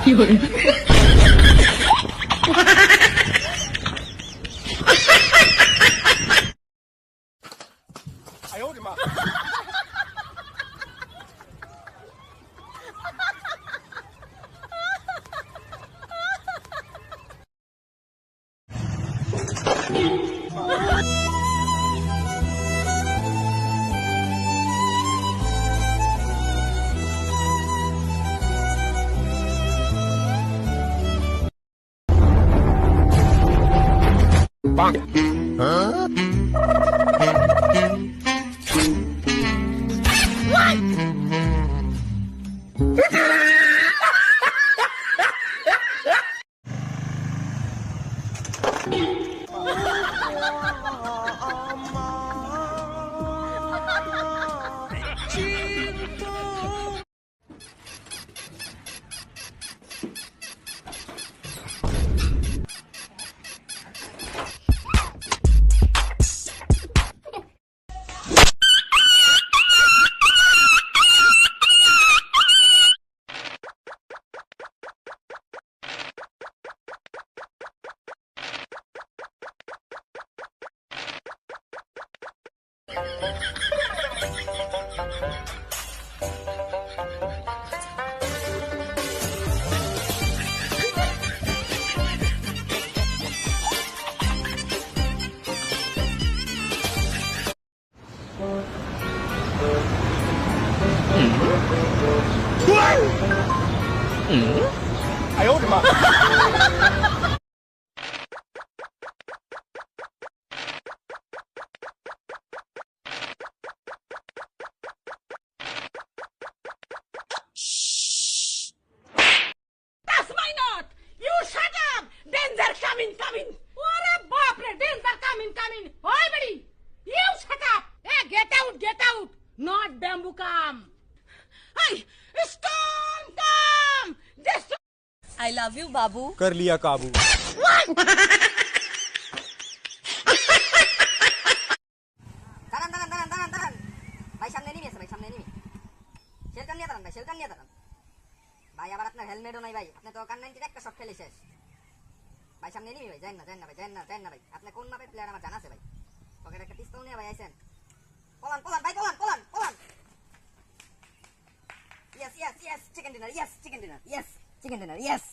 哎呦我的妈棒哎呦我的妈That's my note! You shut up! Danger coming, coming! Ore baap re, danger coming, coming! Oi buddy! You shut up! Hey, get out, get out! Not bamboo come! Hey, storm come! Just I love you, बाबू। कर लिया काबू দাঁড়ান দাঁড়ান দাঁড়ান দাঁড়ান দাঁড়ান ভাই সামনে নিবি আছে ভাই সামনে নিবি শেলটার নিয়ে দাঁড়ান ভাই শেলটার নিয়ে দাঁড়ান ভাই আবার আপনার হেলমেটও নাই ভাই আপনি তো কান 90 একটা শট খেলে শেষ ভাই সামনে নিবি ভাই যান না ভাই যান না ভাই আপনি কোন মাপের প্লেয়ার আমার জানা আছে ভাই পকেটে একটা পিস্তল নিয়ে ভাই আইছেন পলান পলান ভাই পলান পলান পলান yes chicken dinner yes